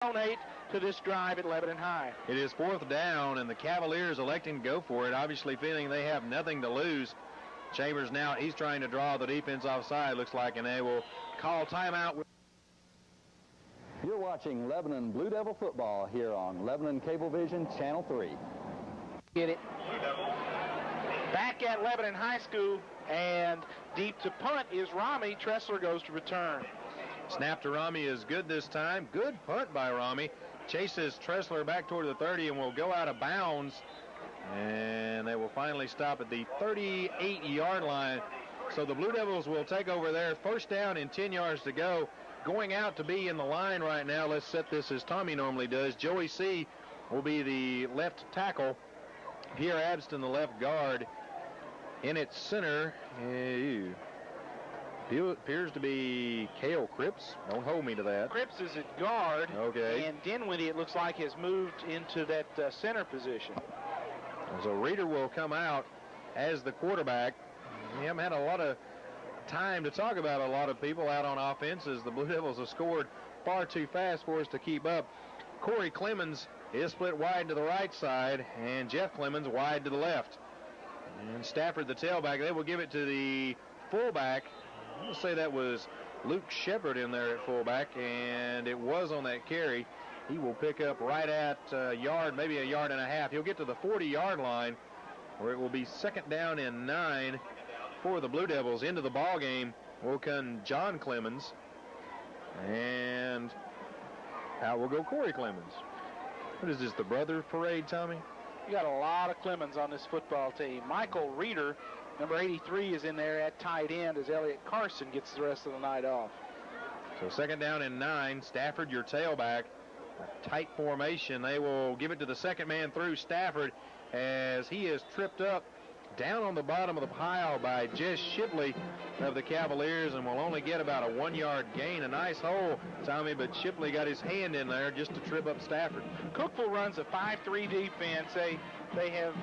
donate to this drive at Lebanon High. It is 4th down, and the Cavaliers electing to go for it, obviously feeling they have nothing to lose. Chambers now, he's trying to draw the defense offside, looks like, and they will call timeout. You're watching Lebanon Blue Devil football here on Lebanon Cablevision Channel 3. Get it. Back at Lebanon High School, and deep to punt is Rami. Tressler goes to return. Snap to Rami is good this time. Good punt by Rami. Chases Tressler back toward the 30 and will go out of bounds. And they will finally stop at the 38-yard line. So the Blue Devils will take over there. 1st down and 10 yards to go. Going out to be in the line right now. Let's set this as Tommy normally does. Joey C. will be the left tackle. Pierre Abston, the left guard. In its center, appears to be Cale Cripps. Don't hold me to that. Cripps is at guard. Okay. And Dinwiddie, it looks like, has moved into that center position. So Reeder will come out as the quarterback. We haven't had a lot of time to talk about a lot of people out on offense as the Blue Devils have scored far too fast for us to keep up. Corey Clemens is split wide to the right side, and Jeff Clemens wide to the left. And Stafford, the tailback, they will give it to the fullback. I'm going to say that was Luke Shepard in there at fullback, and it was on that carry. He will pick up right at a yard, maybe a yard and a half. He'll get to the 40-yard line, where it will be 2nd down and 9 for the Blue Devils. Into the ball game will come John Clemens, and out will go Corey Clemens. What is this, the Brothers Parade, Tommy? You got a lot of Clemens on this football team. Michael Reeder, number 83, is in there at tight end as Elliott Carson gets the rest of the night off. So 2nd down and 9. Stafford, your tailback. A tight formation. They will give it to the second man through, Stafford, as he is tripped up down on the bottom of the pile by Jess Shipley of the Cavaliers, and will only get about a 1-yard gain. A nice hole, Tommy, but Shipley got his hand in there just to trip up Stafford. Cookeville runs a 5-3 defense. They have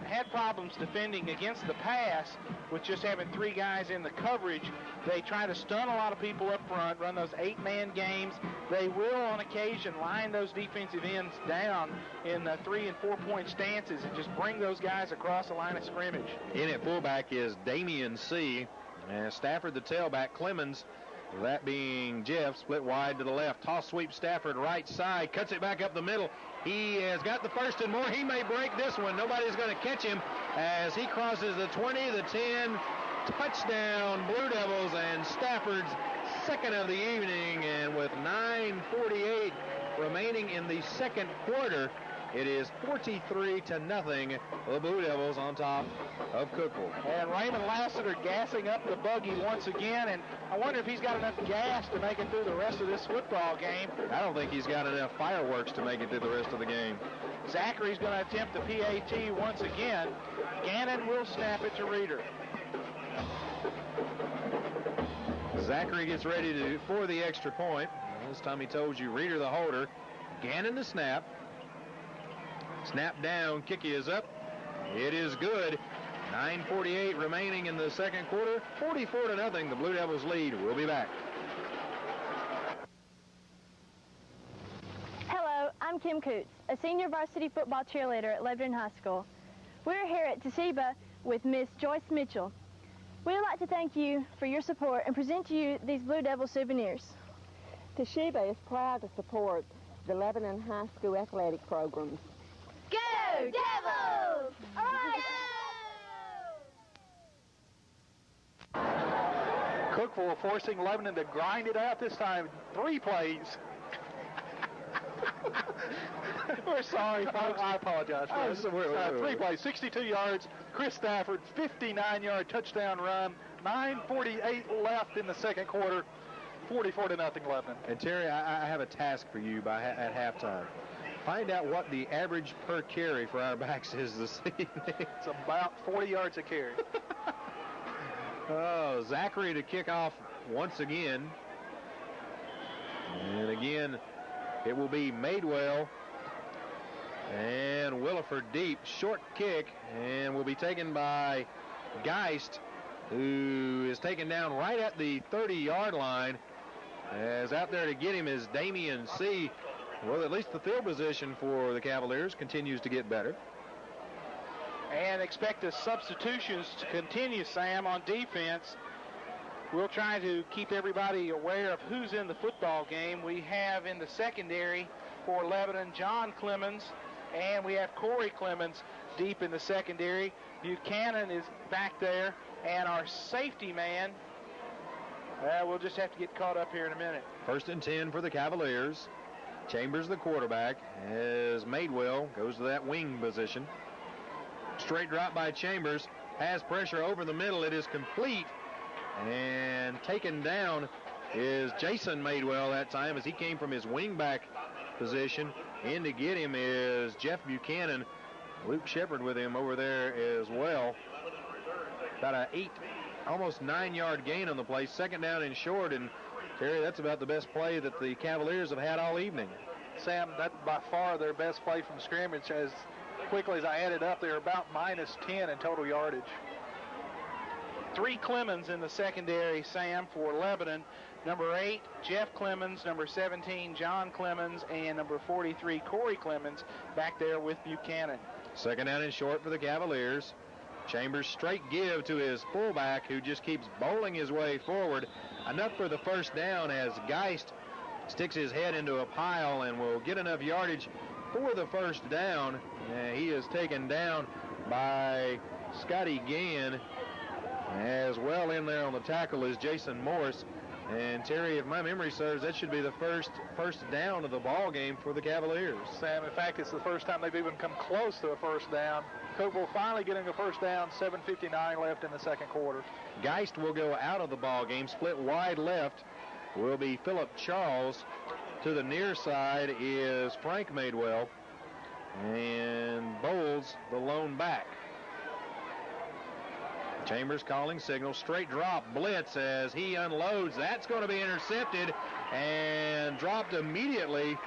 had problems defending against the pass with just having 3 guys in the coverage. They try to stun a lot of people up front, run those 8-man games. They will, on occasion, line those defensive ends down in 3- and 4-point stances and just bring those guys across the line of scrimmage. In at fullback is Damian C. And Stafford, the tailback. Clemens, that being Jeff, split wide to the left. Toss sweep Stafford right side, cuts it back up the middle. He has got the 1st and more. He may break this one. Nobody's going to catch him as he crosses the 20, the 10. Touchdown, Blue Devils, and Stafford's 2nd of the evening. And with 9:48 remaining in the 2nd quarter, it is 43-0. The Blue Devils on top of Cookeville. And Raymond Lassiter gassing up the buggy once again, and I wonder if he's got enough gas to make it through the rest of this football game. I don't think he's got enough fireworks to make it through the rest of the game. Zachary's going to attempt the PAT once again. Gannon will snap it to Reeder. Zachary gets ready for the extra point. This time he told you, Reeder the holder. Gannon the snap. Snap down, kick is up. It is good. 9:48 remaining in the 2nd quarter. 44-0, the Blue Devils lead. We'll be back. Hello, I'm Kim Coots, a senior varsity football cheerleader at Lebanon High School. We're here at Toshiba with Miss Joyce Mitchell. We'd like to thank you for your support and present to you these Blue Devil souvenirs. Toshiba is proud to support the Lebanon High School athletic programs. Go Devils! All right. Cookeville forcing Lebanon to grind it out this time. 3 plays. We're sorry, folks. I apologize. 3 plays, 62 yards. Chris Stafford, 59-yard touchdown run. 9:48 left in the 2nd quarter. 44-0 Lebanon. And Terry, I have a task for you at halftime. Find out what the average per carry for our backs is this evening. It's about 40 yards a carry. Oh, Zachary to kick off once again. And again, it will be Madewell and Williford deep. Short kick, and will be taken by Geist, who is taken down right at the 30-yard line. As out there to get him is Damian C. Well, at least the field position for the Cavaliers continues to get better. And expect the substitutions to continue, Sam, on defense. We'll try to keep everybody aware of who's in the football game. We have in the secondary for Lebanon, John Clemens, and we have Corey Clemens deep in the secondary. Buchanan is back there, and our safety man, we'll just have to get caught up here in a minute. 1st and 10 for the Cavaliers. Chambers the quarterback as Madewell goes to that wing position. Straight drop by Chambers, has pressure over the middle. It is complete, and taken down is Jason Madewell that time as he came from his wingback position. In to get him is Jeff Buchanan. Luke Shepard with him over there as well. About a almost 9-yard gain on the play. 2nd down and short, and Terry, that's about the best play that the Cavaliers have had all evening. Sam, that's by far their best play from scrimmage. As quickly as I added up, they're about minus 10 in total yardage. 3 Clemens in the secondary, Sam, for Lebanon. Number 8, Jeff Clemens. Number 17, John Clemens. And number 43, Corey Clemens, back there with Buchanan. 2nd down and short for the Cavaliers. Chambers straight give to his fullback, who just keeps bowling his way forward. Enough for the 1st down as Geist sticks his head into a pile and will get enough yardage for the 1st down. He is taken down by Scotty Gann. As well in there on the tackle is Jason Morris. And Terry, if my memory serves, that should be the first down of the ball game for the Cavaliers. Sam, in fact, it's the first time they've even come close to a 1st down. Cookeville finally getting a 1st down, 7:59 left in the 2nd quarter. Geist will go out of the ball game. Split wide left will be Philip Charles. To the near side is Frank Madewell. And Bowles, the lone back. Chambers calling signal. Straight drop blitz as he unloads. That's going to be intercepted and dropped immediately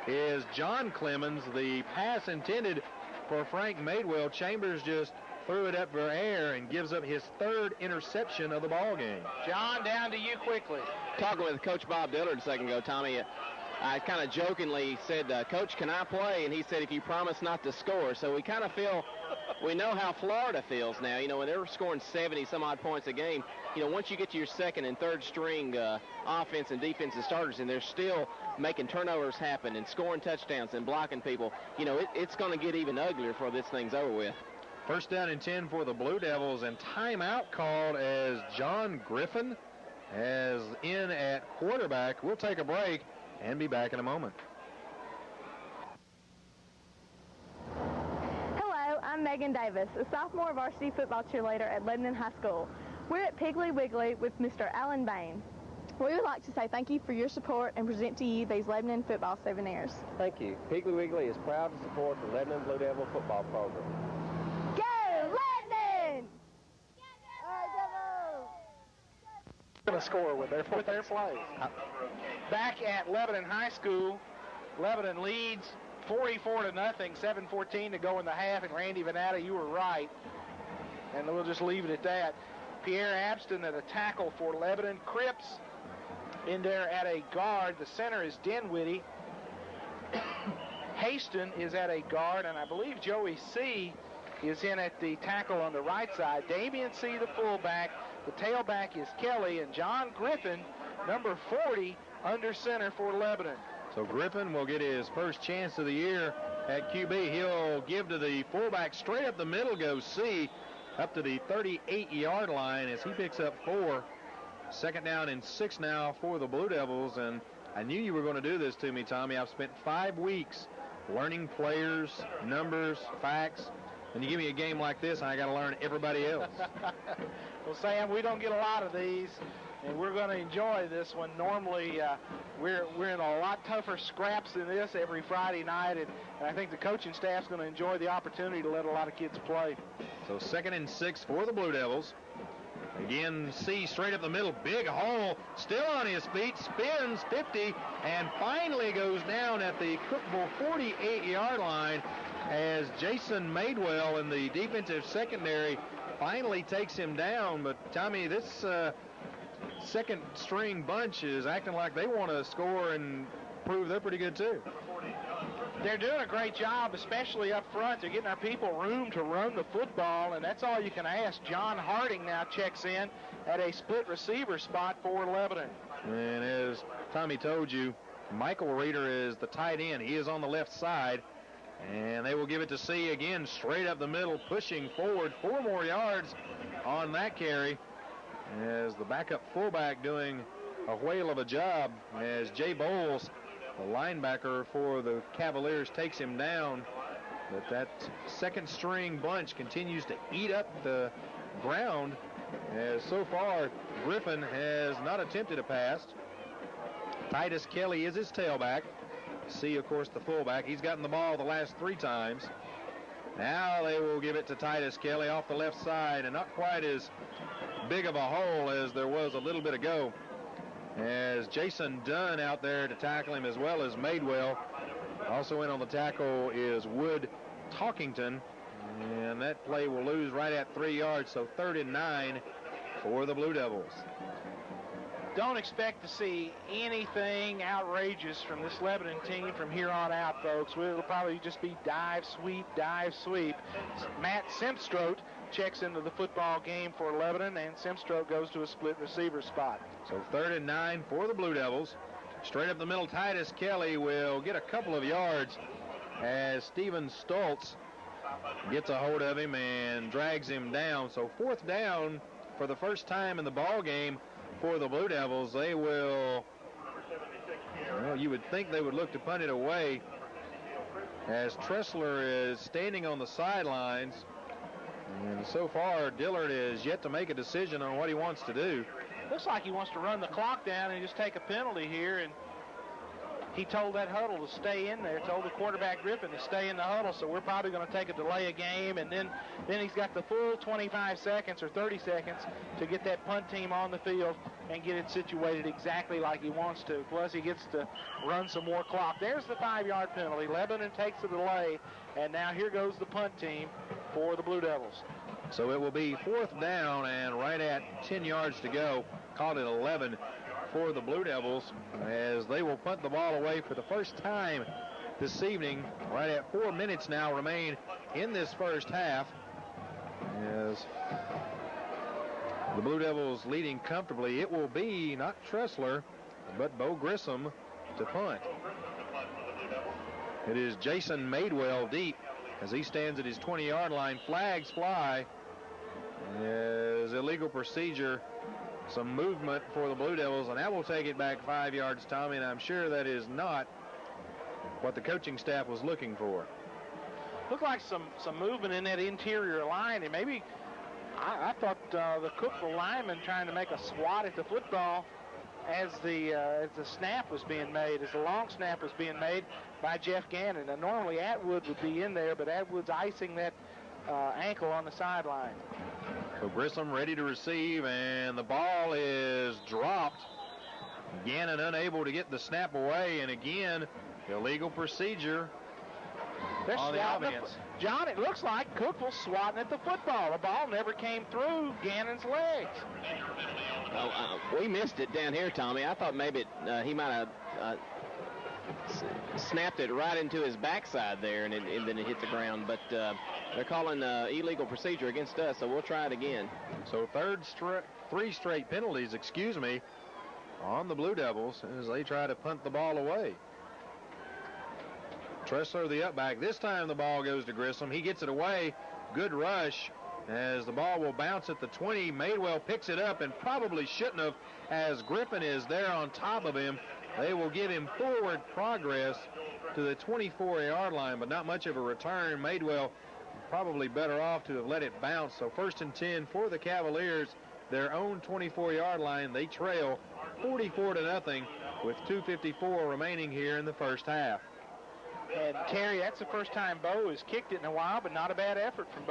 is John Clemens. The pass intended for Frank Madewell. Chambers just threw it up for air and gives up his 3rd interception of the ball game. John, down to you quickly. Talking with Coach Bob Dillard a second ago, Tommy, I kind of jokingly said, Coach, can I play? And he said, if you promise not to score. So we kind of feel, we know how Florida feels now. You know, when they're scoring 70-some-odd points a game, you know, once you get to your 2nd and 3rd string offense and defensive starters, and they're still making turnovers happen and scoring touchdowns and blocking people, you know, it's going to get even uglier before this thing's over with. 1st down and 10 for the Blue Devils, and timeout called as John Griffin is in at quarterback. We'll take a break and be back in a moment. Hello, I'm Megan Davis, a sophomore varsity football cheerleader at Lebanon High School. We're at Piggly Wiggly with Mr. Alan Bain. We would like to say thank you for your support and present to you these Lebanon football souvenirs. Thank you. Piggly Wiggly is proud to support the Lebanon Blue Devil football program. Go Lebanon! Going to score with their play. Back at Lebanon High School, Lebanon leads 44-0, 7:14 to go in the half, and Randy Venata, you were right. And we'll just leave it at that. Pierre Abston at a tackle for Lebanon. Cripps in there at a guard. The center is Dinwiddie. Haston is at a guard, and I believe Joey C. is in at the tackle on the right side. Damian C., the fullback. The tailback is Kelly, and John Griffin, number 40, under center for Lebanon. So Griffin will get his first chance of the year at QB. He'll give to the fullback. Straight up the middle goes C, up to the 38-yard line as he picks up 4. 2nd down and 6 now for the Blue Devils, and I knew you were going to do this to me, Tommy. I've spent 5 weeks learning players, numbers, facts. And you give me a game like this, and I got to learn everybody else. Well, Sam, we don't get a lot of these, and we're going to enjoy this one. Normally, we're in a lot tougher scraps than this every Friday night, and I think the coaching staff's going to enjoy the opportunity to let a lot of kids play. So 2nd and 6 for the Blue Devils. Again, C straight up the middle, big hole, still on his feet, spins 50, and finally goes down at the Cookeville 48-yard line as Jason Madewell in the defensive secondary finally takes him down. But, Tommy, this second-string bunch is acting like they want to score and prove they're pretty good, too. They're doing a great job, especially up front. They're getting our people room to run the football, and that's all you can ask. John Harding now checks in at a split receiver spot for Lebanon. And as Tommy told you, Michael Reeder is the tight end. He is on the left side, and they will give it to C again, straight up the middle, pushing forward 4 more yards on that carry, as the backup fullback doing a whale of a job as Jay Bowles, the linebacker for the Cavaliers, takes him down. But that second string bunch continues to eat up the ground, as so far Griffin has not attempted a pass. Titus Kelly is his tailback. C, of course, the fullback. He's gotten the ball the last 3 times. Now they will give it to Titus Kelly off the left side, and not quite as big of a hole as there was a little bit ago, as Jason Dunn out there to tackle him, as well as Madewell. Also in on the tackle is Wood Talkington, and that play will lose right at 3 yards, so 3rd and 9 for the Blue Devils. Don't expect to see anything outrageous from this Lebanon team from here on out, folks. It'll probably just be dive, sweep, dive, sweep. Matt Simstrote checks into the football game for Lebanon, and Simstrote goes to a split receiver spot. So 3rd and 9 for the Blue Devils. Straight up the middle, Titus Kelly will get a couple of yards as Steven Stoltz gets a hold of him and drags him down. So 4th down for the first time in the ball game for the Blue Devils. They will, well, you would think they would look to punt it away, as Tressler is standing on the sidelines. And so far, Dillard is yet to make a decision on what he wants to do. Looks like he wants to run the clock down and just take a penalty here, and he told that huddle to stay in there, told the quarterback Griffin to stay in the huddle, so we're probably going to take a delay of game, and then he's got the full 25 seconds or 30 seconds to get that punt team on the field and get it situated exactly like he wants to. Plus, he gets to run some more clock. There's the 5-yard penalty. Lebanon takes the delay, and now here goes the punt team for the Blue Devils. So it will be 4th down and right at 10 yards to go. Called it 11 for the Blue Devils, as they will punt the ball away for the first time this evening. Right at 4 minutes now remain in this first half, as the Blue Devils leading comfortably. It will be not Tressler, but Bo Grissom to punt. It is Jason Madewell deep as he stands at his 20-yard line. Flags fly as illegal procedure, some movement for the Blue Devils, and that will take it back 5 yards, Tommy, and I'm sure that is not what the coaching staff was looking for. Looked like some movement in that interior line, and maybe I thought the Cookeville lineman trying to make a swat at the football as the snap was being made, as the long snap was being made by Jeff Gannon. And normally Atwood would be in there, but Atwood's icing that ankle on the sideline. So Grissom ready to receive, and the ball is dropped. Gannon unable to get the snap away, and again, illegal procedure on the offense. John, it looks like Cookeville swatting at the football. The ball never came through Gannon's legs. We missed it down here, Tommy. I thought maybe he might have snapped it right into his backside there, and then it hit the ground. But they're calling illegal procedure against us, so we'll try it again. So 3 straight penalties, on the Blue Devils as they try to punt the ball away. Tressler, the upback. This time the ball goes to Grissom. He gets it away. Good rush as the ball will bounce at the 20. Madewell picks it up and probably shouldn't have, as Griffin is there on top of him. They will give him forward progress to the 24-yard line, but not much of a return. Madewell probably better off to have let it bounce. So 1st and 10 for the Cavaliers, their own 24-yard line. They trail 44-0 with 2:54 remaining here in the first half. And Terry, that's the first time Bo has kicked it in a while, but not a bad effort from Bo.